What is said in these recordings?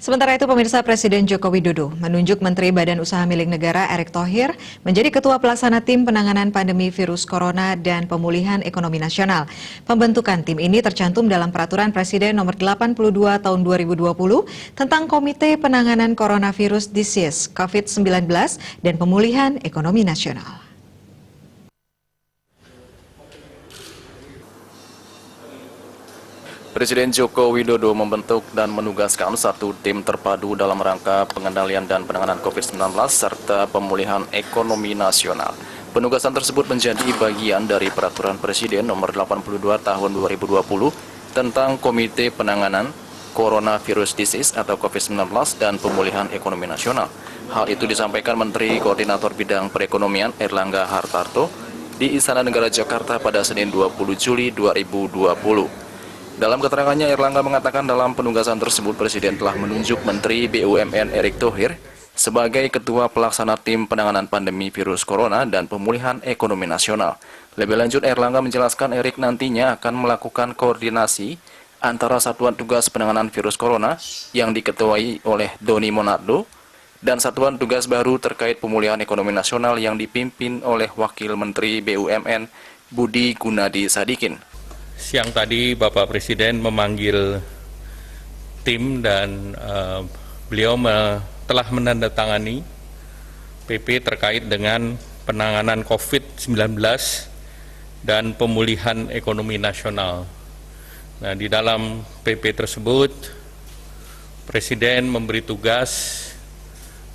Sementara itu, pemirsa, Presiden Joko Widodo menunjuk Menteri Badan Usaha Milik Negara Erick Thohir menjadi Ketua Pelaksana Tim Penanganan Pandemi Virus Corona dan Pemulihan Ekonomi Nasional. Pembentukan tim ini tercantum dalam Peraturan Presiden Nomor 82 Tahun 2020 tentang Komite Penanganan Coronavirus Disease COVID-19 dan Pemulihan Ekonomi Nasional. Presiden Joko Widodo membentuk dan menugaskan satu tim terpadu dalam rangka pengendalian dan penanganan COVID-19 serta pemulihan ekonomi nasional. Penugasan tersebut menjadi bagian dari Peraturan Presiden Nomor 82 Tahun 2020 tentang Komite Penanganan Coronavirus Disease atau COVID-19 dan Pemulihan Ekonomi Nasional. Hal itu disampaikan Menteri Koordinator Bidang Perekonomian Erlangga Hartarto di Istana Negara Jakarta pada Senin 20 Juli 2020. Dalam keterangannya, Erlangga mengatakan dalam penugasan tersebut Presiden telah menunjuk Menteri BUMN Erick Thohir sebagai Ketua Pelaksana Tim Penanganan Pandemi Virus Corona dan Pemulihan Ekonomi Nasional. Lebih lanjut, Erlangga menjelaskan Erick nantinya akan melakukan koordinasi antara Satuan Tugas Penanganan Virus Corona yang diketuai oleh Doni Monardo dan Satuan Tugas baru terkait pemulihan ekonomi nasional yang dipimpin oleh Wakil Menteri BUMN Budi Gunadi Sadikin. Siang tadi Bapak Presiden memanggil tim dan beliau telah menandatangani PP terkait dengan penanganan COVID-19 dan pemulihan ekonomi nasional. Nah, di dalam PP tersebut Presiden memberi tugas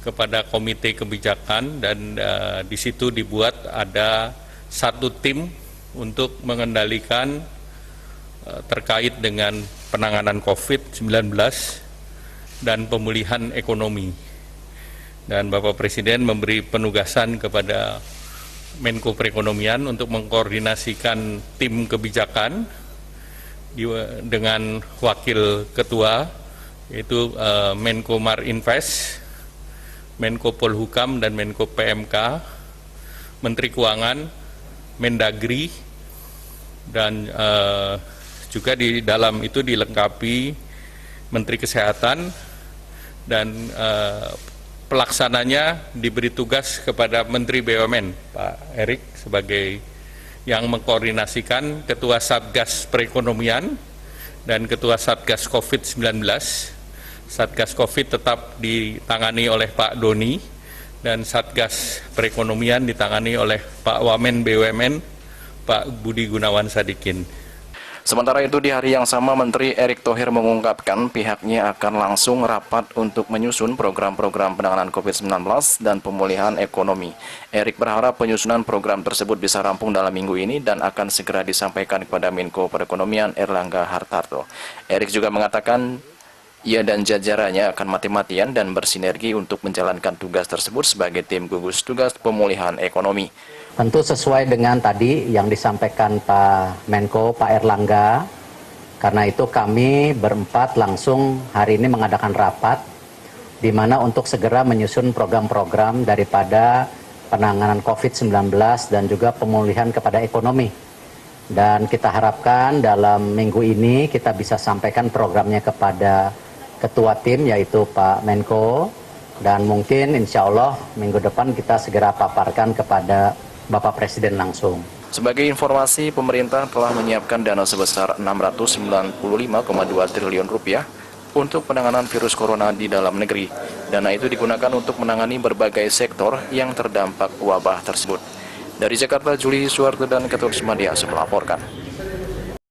kepada komite kebijakan dan di situ dibuat ada satu tim untuk mengendalikan terkait dengan penanganan COVID-19 dan pemulihan ekonomi. Dan Bapak Presiden memberi penugasan kepada Menko Perekonomian untuk mengkoordinasikan tim kebijakan dengan Wakil Ketua, yaitu Menko Marinvest, Menko Polhukam dan Menko PMK, Menteri Keuangan, Mendagri, dan juga di dalam itu dilengkapi Menteri Kesehatan dan pelaksananya diberi tugas kepada Menteri BUMN Pak Erick sebagai yang mengkoordinasikan Ketua Satgas Perekonomian dan Ketua Satgas COVID-19. Satgas COVID tetap ditangani oleh Pak Doni dan Satgas Perekonomian ditangani oleh Pak Wamen BUMN Pak Budi Gunawan Sadikin. Sementara itu, di hari yang sama, Menteri Erick Thohir mengungkapkan pihaknya akan langsung rapat untuk menyusun program-program penanganan COVID-19 dan pemulihan ekonomi. Erick berharap penyusunan program tersebut bisa rampung dalam minggu ini dan akan segera disampaikan kepada Menko Perekonomian Erlangga Hartarto. Erick juga mengatakan ia dan jajarannya akan mati-matian dan bersinergi untuk menjalankan tugas tersebut sebagai tim gugus tugas pemulihan ekonomi. Tentu sesuai dengan tadi yang disampaikan Pak Menko, Pak Erlangga, karena itu kami berempat langsung hari ini mengadakan rapat, di mana untuk segera menyusun program-program daripada penanganan COVID-19 dan juga pemulihan kepada ekonomi. Dan kita harapkan dalam minggu ini kita bisa sampaikan programnya kepada Ketua Tim, yaitu Pak Menko, dan mungkin insya Allah minggu depan kita segera paparkan kepada Bapak Presiden langsung. Sebagai informasi, pemerintah telah menyiapkan dana sebesar Rp695,2 triliun untuk penanganan virus corona di dalam negeri. Dana itu digunakan untuk menangani berbagai sektor yang terdampak wabah tersebut. Dari Jakarta, Juli Suwarto dan Ketut Sumadiasa melaporkan.